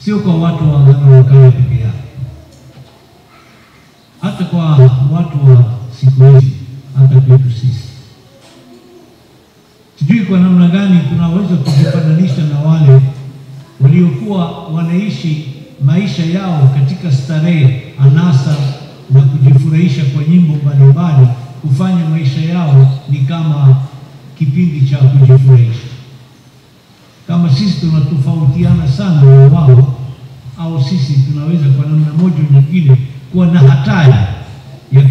sio kwa watu wa Agano la Kale peke yake, hata kwa watu wa siku hizi, hata kwetu sisi. Sijui kwa namna gani tunaweza kujifananisha na wale waliokuwa wanaishi maisha yao katika starehe, anasa na kujifurahisha kwa nyimbo mbalimbali, kufanya maisha yao ni kama kipindi cha kujifurahisha. Kama sisi tunatofautiana sana na wao, au sisi tunaweza kwa namna moja nyingine kuwa na hatari ya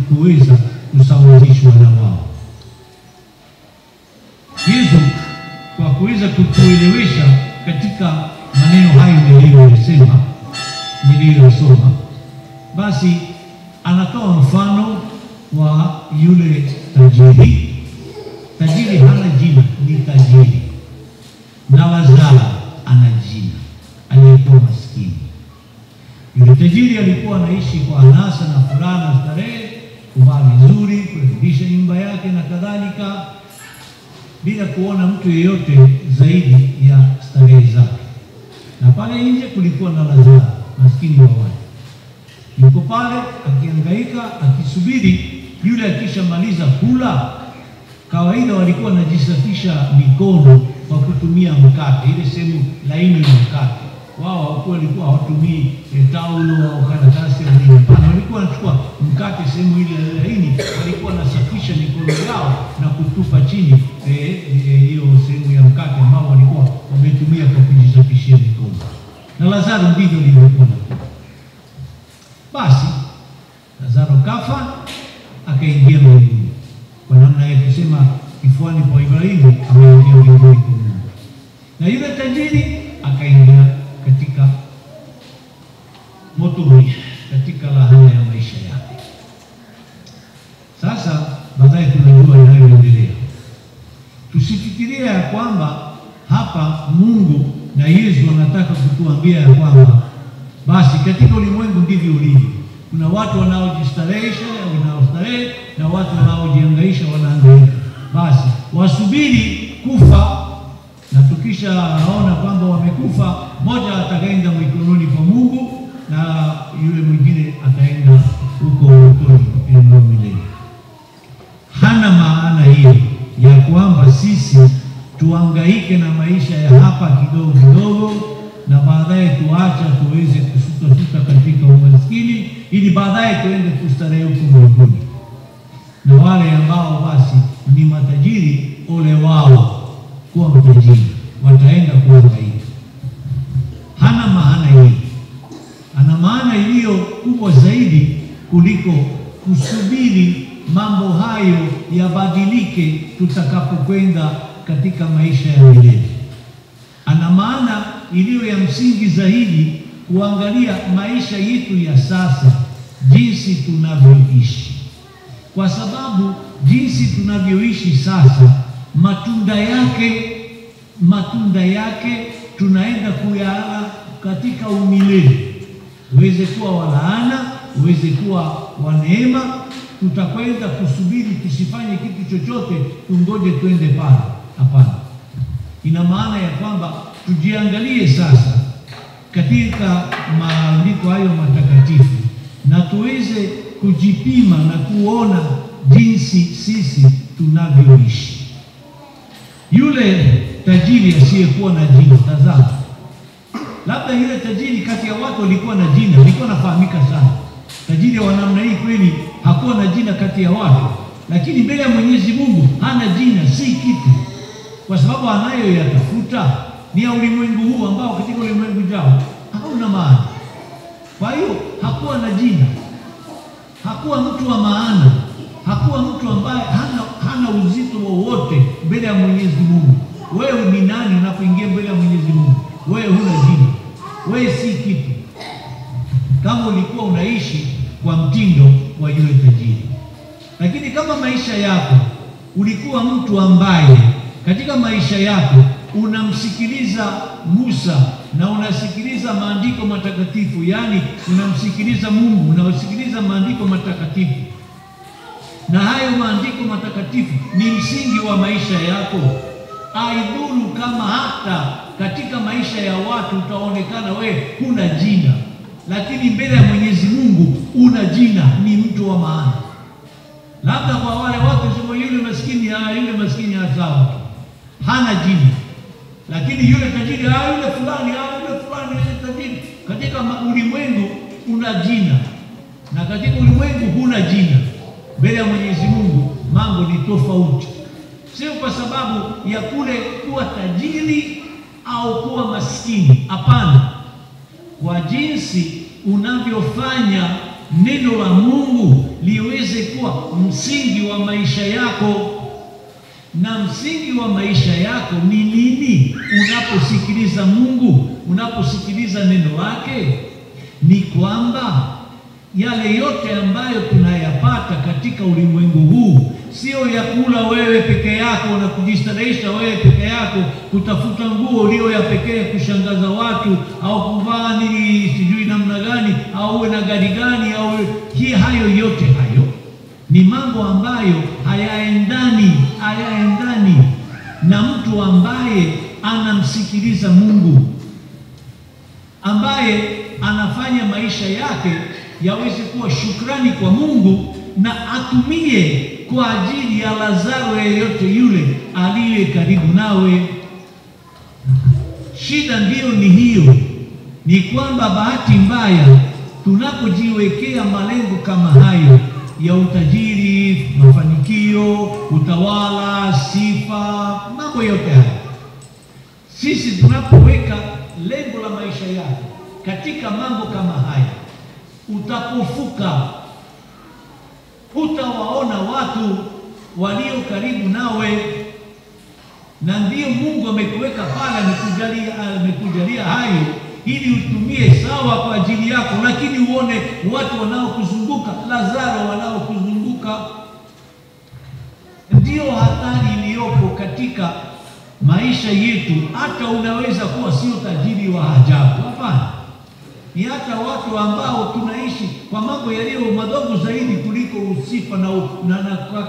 kuweza kusawazishwa na wao. Yesu kwa kuweza kutuelewesha katika maneno hayo niliyosoma, basi anatoa mfano wa yule tajiri. Tajiri hana jina, ni tajiri. Na Lazaro ana jina, aliyekuwa maskini. Yule tajiri alikuwa anaishi kwa anasa na furaha na starehe, kuvaa vizuri, kurudisha nyumba yake na kadhalika, bila kuona mtu yeyote zaidi ya starehe zake. Na pale nje kulikuwa na Lazaro, maskini wa watu. Yuko pale akihangaika, akisubiri yule akishamaliza kula. Kawaida walikuwa wanajisafisha mikono kwa kutumia mkate, ile sehemu laini ya mkate. Wao walikuwa hawatumii taulo au karatasi au nini. Hapana, walikuwa wanachukua mkate, sehemu ile laini, walikuwa wanasafisha mikono yao na kutupa chini hiyo sehemu ya mkate ambao walikuwa wametumia kwa kujisafishia mikono. Na Lazaro ndivyo alivyokuwa. Basi Lazaro kafa, akaingia mbinguni. Kwa namna ya kusema kifuani kwa Ibrahimu, ameingia mbinguni kwa Mungu. Na yule tajiri akaingia katika moto mwisho, katika lahana ya maisha yake. Sasa baadaye tunajua yanayoendelea. Tusifikirie ya kwamba hapa Mungu na Yesu wanataka kutuambia ya kwamba basi katika ulimwengu ndivyo ulivyo. Kuna watu wanaojistarehesha, wanaostarehe, na watu wanaojihangaisha, wanahangaika. Basi wasubiri kufa, na tukishaona kwamba wamekufa, mmoja atakaenda mikononi kwa Mungu na yule mwingine ataenda huko milele. Hana maana hiyo ya kwamba sisi tuhangaike na maisha ya hapa kidogo kidogo na baadaye tuacha tuweze kusuka katika umaskini ili baadaye tuende kustarehe huko mbinguni. Na wale ambao basi ni matajiri, ole wao kuwa mtajiri, wataenda kuhangaika. Hana maana hiyo. Ana maana iliyo kubwa zaidi kuliko kusubiri mambo hayo yabadilike tutakapokwenda katika maisha ya milele. Ana maana iliyo ya msingi zaidi kuangalia maisha yetu ya sasa, jinsi tunavyoishi. Kwa sababu jinsi tunavyoishi sasa, matunda yake tunaenda kuyaona katika umilele. Uweze kuwa wa laana, uweze kuwa wa neema. Tutakwenda kusubiri, tusifanye kitu chochote, tungoje twende pale. Hapana. Ina maana ya kwamba tujiangalie sasa katika maandiko hayo matakatifu na tuweze kujipima na kuona jinsi sisi tunavyoishi. Yule tajiri asiyekuwa na jina, tazama. Labda yule tajiri kati ya watu walikuwa na jina, alikuwa anafahamika sana. Tajiri wa namna hii kweli hakuwa na jina kati ya watu, lakini mbele ya Mwenyezi Mungu hana jina, si kitu. Kwa sababu anayoyatafuta ni ya ulimwengu huu ambao katika ulimwengu jao hauna maana. Kwa hiyo hakuwa na jina, hakuwa mtu wa maana, hakuwa mtu ambaye hana uzito wowote mbele ya Mwenyezi Mungu. Wewe ni nani unapoingia mbele ya Mwenyezi Mungu? Wewe huna jina, wewe si kitu, kama ulikuwa unaishi kwa mtindo wa yule tajiri. Lakini kama maisha yako ulikuwa mtu ambaye katika maisha yako unamsikiliza Musa na unasikiliza maandiko matakatifu, yani unamsikiliza Mungu, unasikiliza maandiko matakatifu, na hayo maandiko matakatifu ni msingi wa maisha yako, aidhuru kama hata katika maisha ya watu utaonekana wewe huna jina, lakini mbele ya Mwenyezi Mungu una jina, ni mtu wa maana. Labda kwa wale watu sema yule maskini sawa, hana jina, lakini yule tajiri yule fulani tajiri. Katika ulimwengu una jina, na katika ulimwengu huna jina. Mbele ya Mwenyezi Mungu mambo ni tofauti, sio kwa sababu ya kule kuwa tajiri au kuwa maskini. Hapana, kwa jinsi unavyofanya neno la Mungu liweze kuwa msingi wa maisha yako. Na msingi wa maisha yako ni nini? Unaposikiliza Mungu, unaposikiliza neno lake, ni kwamba yale yote ambayo tunayapata katika ulimwengu huu sio ya kula wewe peke yako na kujistarehesha wewe peke yako, kutafuta nguo ulio ya pekee kushangaza watu, au kuvaa nini sijui namna gani, au uwe na gari gani, au hayo yote hayo ni mambo ambayo hayaendani na mtu ambaye anamsikiliza Mungu, ambaye anafanya maisha yake yaweze kuwa shukrani kwa Mungu, na atumie kwa ajili ya Lazaro yeyote yule aliye karibu nawe. Shida ndiyo ni hiyo, ni kwamba bahati mbaya tunapojiwekea malengo kama hayo ya utajiri, mafanikio, utawala, sifa, mambo yote haya, sisi tunapoweka lengo la maisha yako katika mambo kama haya, utapofuka. Utawaona watu walio karibu nawe, na ndiyo Mungu amekuweka pale, amekujalia hayo ili utumie sawa kwa ajili yako, lakini uone watu wanaokuzunguka, Lazaro wanaokuzunguka. Ndiyo hatari iliyopo katika maisha yetu. Hata unaweza kuwa sio tajiri wa ajabu, hapana, ni hata watu ambao tunaishi kwa mambo yaliyo madogo zaidi kuliko usifa na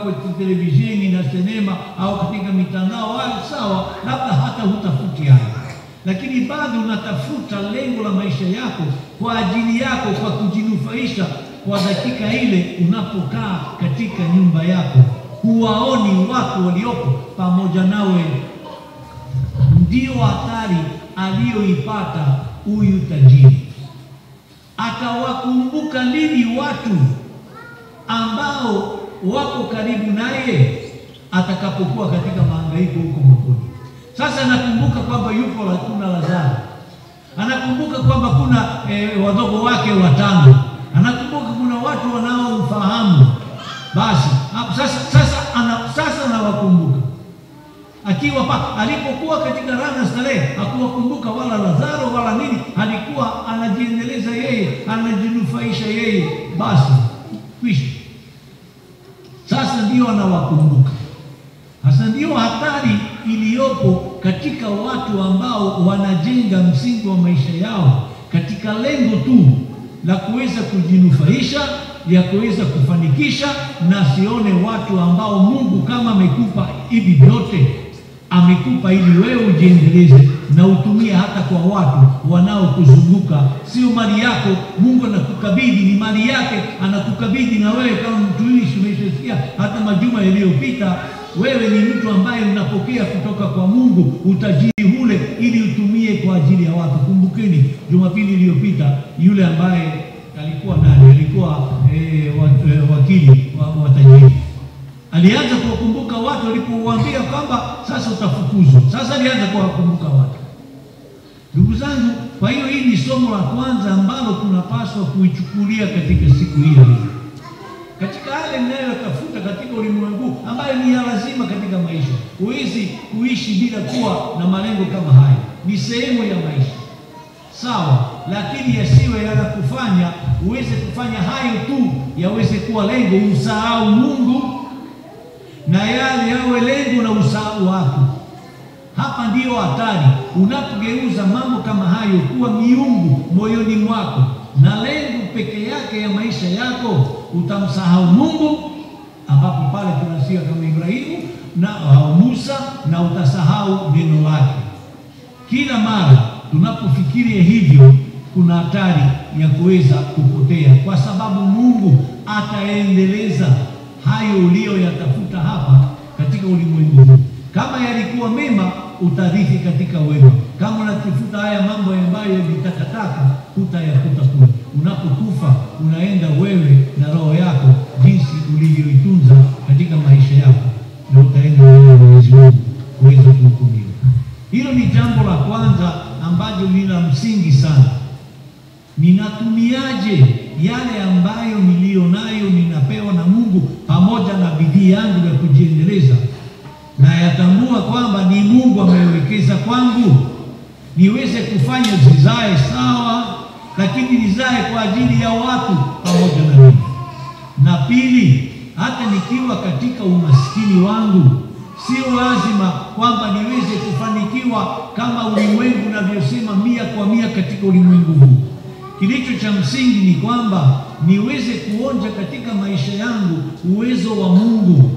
kwa televisheni na sinema au katika mitandao. Sawa, labda hata hutafuti hayo, lakini bado unatafuta lengo la maisha yako kwa ajili yako, kwa kujinufaisha kwa dakika ile unapokaa katika nyumba yako. Huwaoni watu waliopo pamoja nawe. Ndiyo hatari aliyoipata huyu tajiri. Atawakumbuka lini watu ambao wako karibu naye atakapokuwa katika mahangaiko huko mbinguni? Sasa anakumbuka kwamba kuna Lazaro, anakumbuka kwamba kuna wadogo wake watano, anakumbuka kuna watu wanaomfahamu. Basi sasa anawakumbuka. Alipokuwa katika raha na starehe hakuwakumbuka wala Lazaro wala nini, alikuwa anajiendeleza yeye, anajinufaisha yeye. Basi kwisha. Sasa ndio anawakumbuka. Sasa ndio hatari iliyopo katika watu ambao wanajenga msingi wa maisha yao katika lengo tu la kuweza kujinufaisha, ya kuweza kufanikisha, na sione watu ambao Mungu kama amekupa hivi vyote, amekupa ili wewe ujiendeleze na utumie hata kwa watu wanaokuzunguka. Sio mali yako Mungu anakukabidhi, ni mali yake anakukabidhi. Na wewe kama mtumishi, umeshasikia hata majuma yaliyopita, wewe ni mtu ambaye unapokea kutoka kwa Mungu utajiri ule ili utumie kwa ajili ya watu. Kumbukeni Jumapili iliyopita yule ambaye alikuwa wakili wa tajiri alianza kuwakumbuka watu walipowaambia kwamba sasa utafukuzwa. Sasa alianza kuwakumbuka watu. Ndugu zangu, kwa hiyo hii ni somo la kwanza ambalo tunapaswa kuichukulia katika siku hii ya leo. Katika yale ninayotafuta katika ulimwengu ambayo ni ya lazima katika maisha, huwezi kuishi bila kuwa na malengo kama haya. Ni sehemu ya maisha, sawa, lakini yasiwe yanakufanya uweze kufanya hayo tu yaweze kuwa lengo, usahau Mungu, na yale yawe lengo na usahau wako. Hapa ndiyo hatari. Unapogeuza mambo kama hayo kuwa miungu moyoni mwako na lengo peke yake ya maisha yako, utamsahau Mungu, ambapo pale tunasikia kama Ibrahimu na Musa, na utasahau neno lake. Kila mara tunapofikiria hivyo, kuna hatari ya kuweza kupotea, kwa sababu Mungu ataendeleza hayo uliyoyatafuta hapa katika ulimwengu huu. Kama yalikuwa mema, utarithi katika wema. Kama unatafuta haya mambo ambayo ni takataka, utayakuta kule. Unapokufa unaenda wewe na roho yako jinsi ulivyoitunza katika maisha yako, na utaenda wewe Mwenyezi Mungu kuweza kuhukumiwa. Hilo ni jambo la kwanza ambalo ni la msingi sana. Ninatumiaje yale ambayo nilionayo, ninapewa na Mungu, pamoja na bidii yangu ya kujiendeleza, na yatambua kwamba ni Mungu amewekeza kwangu niweze kufanya zizae sawa, lakini nizae kwa ajili ya watu pamoja na mimi. Na pili, hata nikiwa katika umaskini wangu, sio lazima kwamba niweze kufanikiwa kama ulimwengu unavyosema 100% katika ulimwengu huu. Kilicho cha msingi ni kwamba niweze kuonja katika maisha yangu uwezo wa Mungu.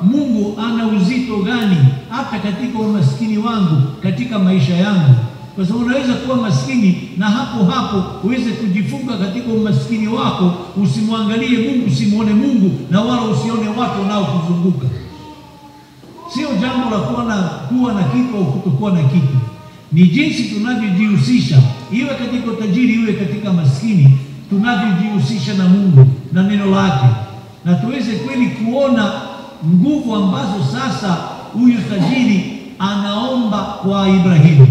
Mungu ana uzito gani hata katika umaskini wangu katika maisha yangu? Kwa sababu unaweza kuwa maskini na hapo hapo uweze kujifunga katika umaskini wako, usimwangalie Mungu, usimuone Mungu, na wala usione watu wanaokuzunguka. Sio jambo la kuwa na kitu au kutokuwa na kitu. Ni jinsi tunavyojihusisha, iwe katika utajiri, iwe katika maskini, tunavyojihusisha na Mungu na neno lake, na tuweze kweli kuona nguvu ambazo sasa huyu tajiri anaomba kwa Ibrahimu.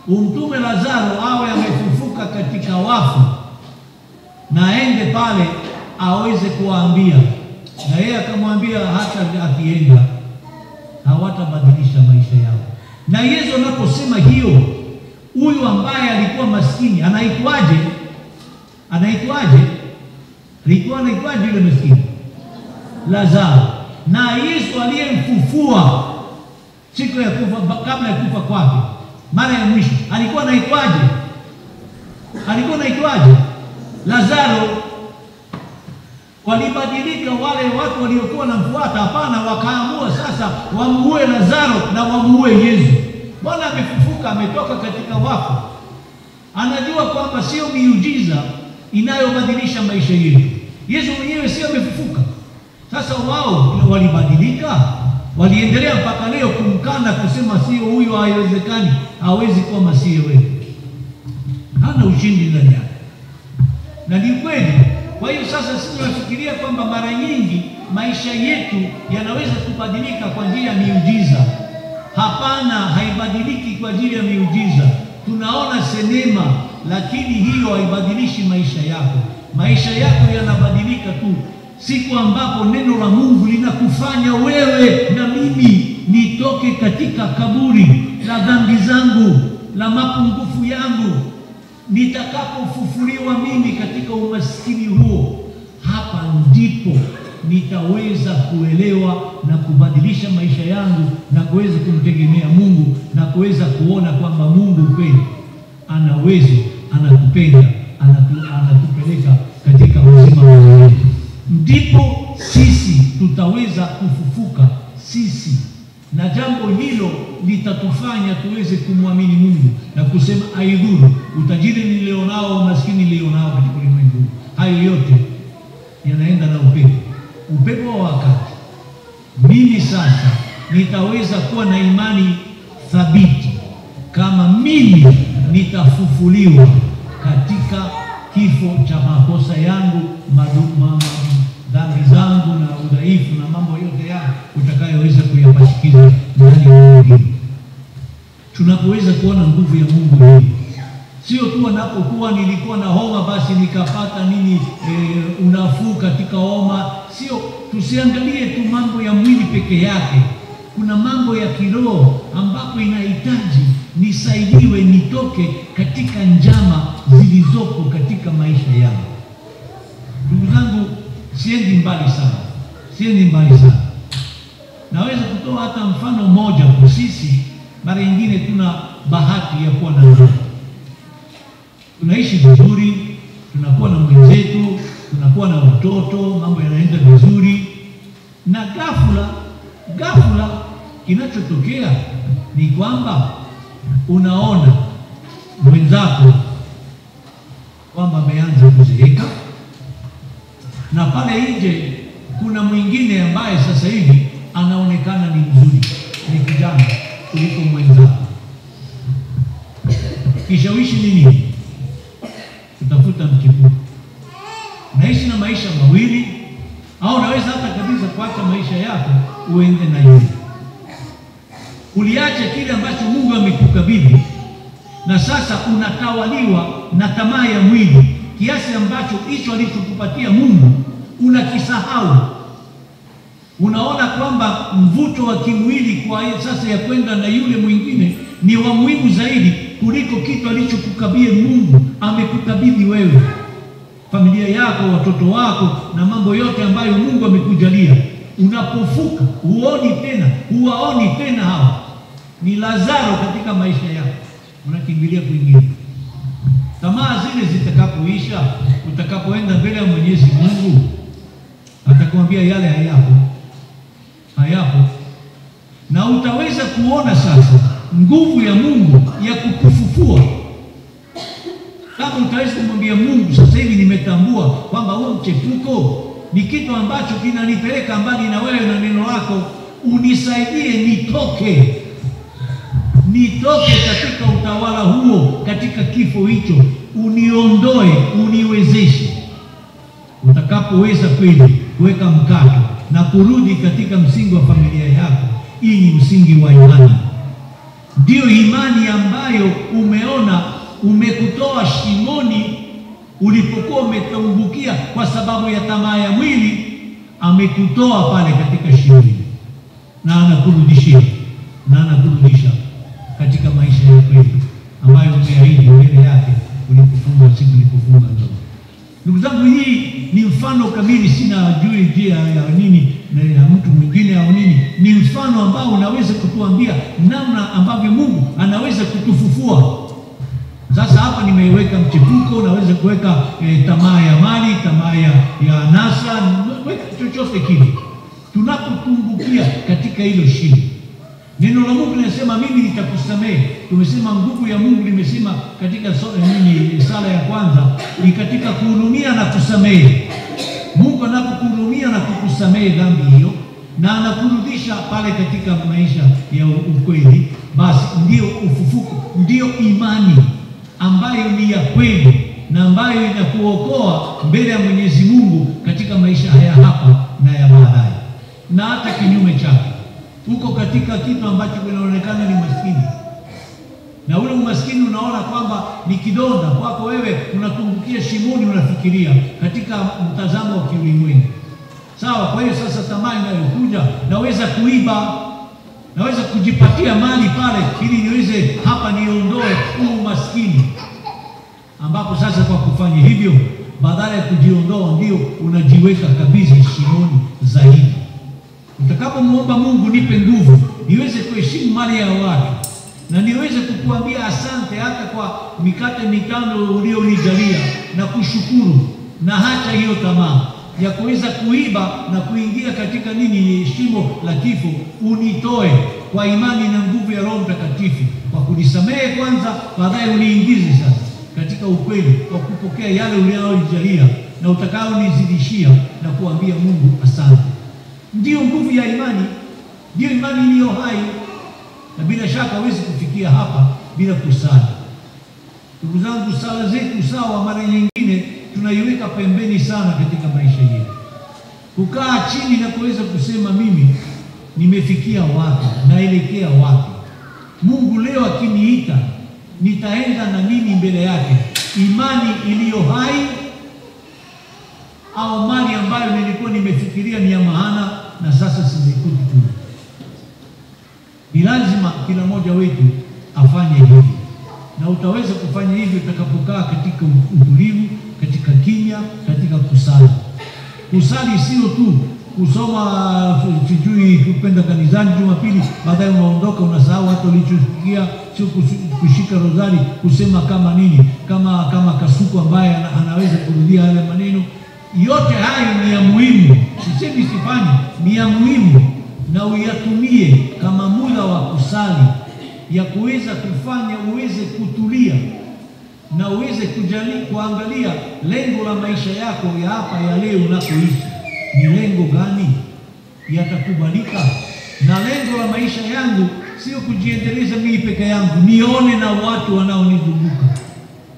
Umtume Lazaro awe amefufuka katika wafu, na aende pale aweze kuwaambia, na yeye akamwambia hata akienda hawatabadilisha maisha yao. Na Yesu anaposema hiyo, huyu ambaye alikuwa maskini anaitwaje? Anaitwaje yule maskini? Lazaro. Na Yesu aliyemfufua siku ya kufa, kabla ya kufa kwake mara ya mwisho, alikuwa anaitwaje? Lazaro. Walibadilika wale watu waliokuwa wanamfuata? Hapana, wakaamua sasa wamuue Lazaro na wamuue Yesu. Bwana amefufuka, ametoka katika wafu. Anajua kwamba sio miujiza inayobadilisha maisha yetu. Yesu mwenyewe sio amefufuka. Sasa wao walibadilika, waliendelea mpaka leo kumkana, kusema sio huyo, haiwezekani, hawezi kuwa Masihi wetu, hana ushindi ndani yake. Na ni kweli. Kwa hiyo sasa sisi tunafikiria kwamba mara nyingi maisha yetu yanaweza kubadilika kwa njia ya miujiza. Hapana, haibadiliki kwa ajili ya miujiza. Tunaona sinema, lakini hiyo haibadilishi maisha yako. Maisha yako yanabadilika tu siku ambapo neno la Mungu linakufanya wewe na mimi nitoke katika kaburi la dhambi zangu, la mapungufu yangu. Nitakapofufuliwa mimi katika umaskini huo, hapa ndipo nitaweza kuelewa na kubadilisha maisha yangu na kuweza kumtegemea Mungu na kuweza kuona kwamba Mungu kweli ana uwezo, anatupenda, anatupeleka katika uzima wa milele. Ndipo sisi tutaweza kufufuka sisi, na jambo hilo litatufanya tuweze kumwamini Mungu na kusema aidhuru utajiri nilionao, umaskini nilionao katika ulimwengu, hayo yote yanaenda na upepo wa wakati. Mimi sasa nitaweza kuwa na imani thabiti kama mimi nitafufuliwa katika kifo cha makosa yangu, dhambi zangu na udhaifu na mambo yote yangu utakayoweza kuyapatikiza ndani ya Mungu. Tunapoweza kuona nguvu ya Mungu hii, sio tu anapokuwa nilikuwa na homa basi nikapata unafuu katika homa. Sio, tusiangalie tu mambo ya mwili peke yake. Kuna mambo ya kiroho ambapo inahitaji nisaidiwe nitoke katika njama zilizoko katika maisha yangu. Ndugu zangu, siendi mbali sana. Naweza kutoa hata mfano mmoja kwa sisi. Mara nyingine tuna bahati ya kuwa na ndoa, tunaishi vizuri, tunakuwa na mwenzetu, tunakuwa na watoto, mambo yanaenda vizuri, na ghafla kinachotokea ni kwamba unaona mwenzako kwamba ameanza kuzeeka, na pale nje kuna mwingine ambaye sasa hivi anaonekana ni mzuri, ni kijana kuliko mwenzako. Kishawishi ni nini? Kutafuta mchepuko. Unaishi na maisha mawili, au unaweza hata kabisa kuacha maisha yako uende na yule. Uliacha kile ambacho Mungu amekukabidhi, na sasa unatawaliwa na tamaa ya mwili, kiasi ambacho hicho alichokupatia Mungu unakisahau. Unaona kwamba mvuto wa kimwili kwa sasa ya kwenda na yule mwingine ni wa muhimu zaidi kuliko kitu alichokukabidhi Mungu. Amekukabidhi wewe, familia yako, watoto wako na mambo yote ambayo Mungu amekujalia. Unapofuka huwaoni tena hawa. Ni Lazaro katika maisha yako, unakimbilia kwingine. Tamaa zile zitakapoisha, utakapoenda mbele ya Mwenyezi Mungu, atakwambia yale hayapo, na utaweza kuona sasa nguvu ya Mungu ya kukufufua. Kama utaweza kumwambia Mungu, sasa hivi nimetambua kwamba huo mchepuko ni kitu ambacho kinanipeleka mbali na wewe na neno lako, unisaidie nitoke katika utawala huo, katika kifo hicho, uniondoe, uniwezeshe. Utakapoweza kweli kuweka mkato na kurudi katika msingi wa familia yako, hii ni msingi wa imani. Ndiyo imani ambayo umeona umekutoa shimoni ulipokuwa umetumbukia kwa sababu ya tamaa ya mwili. Amekutoa pale katika shimoni na anakurudisha katika maisha ya kweli ambayo umeahidi mbele yake ulipofunga siku ulipofunga ndoa. Ndugu zangu, hii ni mfano kamili, sina juu ya nini na mtu mwingine au nini. Ni mfano ambao unaweza kutuambia namna ambavyo Mungu anaweza kutufufua. Sasa hapa nimeiweka mchepuko, unaweza kuweka tamaa ya mali, tamaa ya anasa, weka chochote kile. Tunapotumbukia katika hilo shimo, neno la Mungu linasema mimi nitakusamehe. Tumesema nguvu ya Mungu, limesema katika sala ya kwanza ni katika kuhurumia na kusamehe. Mungu anapokuhurumia na kukusamehe dhambi hiyo na anakurudisha pale katika maisha ya ukweli, basi ndio ufufuko, ndio imani ambayo ni ya kweli na ambayo inakuokoa mbele ya Mwenyezi Mungu katika maisha haya hapa na ya baadaye. Na hata kinyume chake, uko katika kitu ambacho kinaonekana ni maskini, na ule umaskini unaona kwamba ni kidonda kwako wewe, unatumbukia shimoni, unafikiria katika mtazamo wa kiulimwengu. Sawa. Kwa hiyo sasa tamaa inayokuja, naweza kuiba, naweza kujipatia mali pale ili niweze hapa niondoe huu umaskini, ambapo sasa kwa kufanya hivyo, badala ya kujiondoa, ndio unajiweka kabisa shimoni zaidi. Utakapomwomba Mungu, nipe nguvu niweze kuheshimu mali ya watu na niweze kukuambia asante hata kwa mikate mitano ulionijalia na kushukuru, na hata hiyo tamaa ya kuweza kuiba na kuingia katika shimo la kifo, unitoe kwa imani na nguvu ya Roho Mtakatifu, kwa kunisamehe kwanza, baadaye uniingize sasa katika ukweli wa kupokea yale uliyonijalia na utakaonizidishia na kuambia Mungu asante. Ndiyo nguvu ya imani, ndiyo imani iliyo hai, na bila shaka hawezi kufikia hapa bila kusali. Ndugu zangu, sala zetu sawa, mara nyingine tunaiweka pembeni sana katika maisha yetu. Kukaa chini na kuweza kusema mimi nimefikia wapi, naelekea wapi, Mungu leo akiniita nitaenda na nini mbele yake? Imani iliyo hai au mali ambayo nilikuwa nimefikiria ni ya maana na sasa sizikuti tu? Ni lazima kila mmoja wetu afanye hivi, na utaweza kufanya hivi utakapokaa katika utulivu, katika kimya, katika kusali. Kusali sio tu kusoma sijui kupenda kanisani Jumapili, baadaye unaondoka unasahau hata ulichosikia, sio kushika rozari kusema kama nini, kama kasuku ambaye anaweza kurudia yale maneno. Yote hayo ni ya muhimu, sisemi sifanye, ni ya muhimu, na uyatumie kama muda wa kusali ya kuweza kufanya uweze kutulia na uweze kuangalia lengo la maisha yako ya hapa ya leo unakoishi ni lengo gani, yatakubalika. Na lengo la maisha yangu sio kujiendeleza mimi peke yangu, nione na watu wanaonizunguka.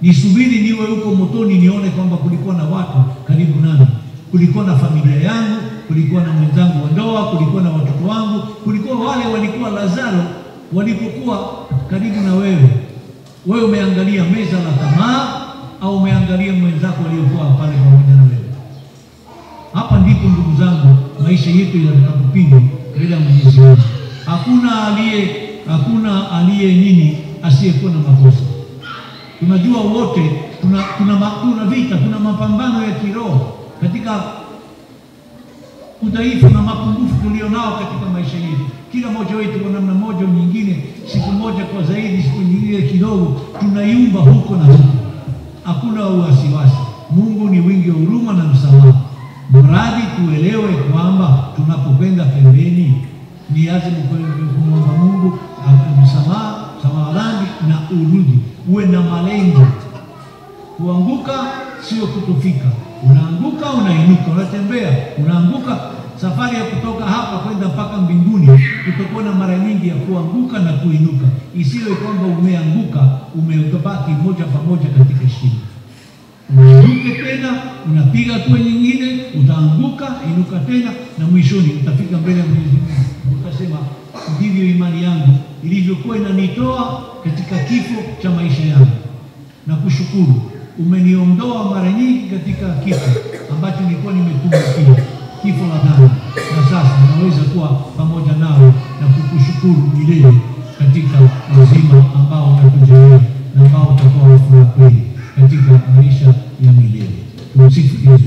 Nisubiri niwe huko motoni nione kwamba kulikuwa na watu karibu nami, kulikuwa na familia yangu, kulikuwa na mwenzangu wa ndoa, kulikuwa na watoto wangu, kulikuwa wale walikuwa Lazaro walipokuwa karibu na wewe. Wewe umeangalia meza la tamaa au umeangalia mwenzako aliyokuwa pale pamoja na wewe? Hapa ndipo ndugu zangu maisha yetu yatakapopimwa mbele ya Mwenyezi Mungu. Hakuna aliye asiyekuwa na makosa. Tunajua wote tuna vita, tuna mapambano ya kiroho katika udhaifu na mapungufu tulionao katika maisha yetu. Kila mmoja wetu kwa namna moja nyingine, siku moja kwa zaidi, siku nyingine kidogo, tunayumba huko na huko. Hakuna wasiwasi. Mungu ni wingi wa huruma na msamaha. Mradi tuelewe kwamba tunapokwenda pembeni ni lazima kumwomba Mungu msamaha dhambi na urudi. Uwe na malengo. Kuanguka sio kutofika. Unaanguka, unainuka, unatembea, unaanguka. Safari ya kutoka hapa kwenda mpaka mbinguni kutakuwa na mara nyingi ya kuanguka na kuinuka. Isiwe kwamba umeanguka umebaki moja pamoja katika shida. Unainuke tena, unapiga hatua nyingine, utaanguka, inuka tena, na mwishoni utafika mbele ya Mwenyezi Mungu. Utasema ndivyo imani yangu ilivyokuwa inanitoa katika kifo cha maisha yangu. Na kushukuru, umeniondoa mara nyingi katika kifo ambacho nilikuwa nimetumbukia, kifo la dhambi, na sasa naweza kuwa pamoja nawe na kukushukuru milele katika uzima ambao unatujalia na ambao utakuwa wa furaha kweli katika maisha ya milele. Tumsifu Yesu.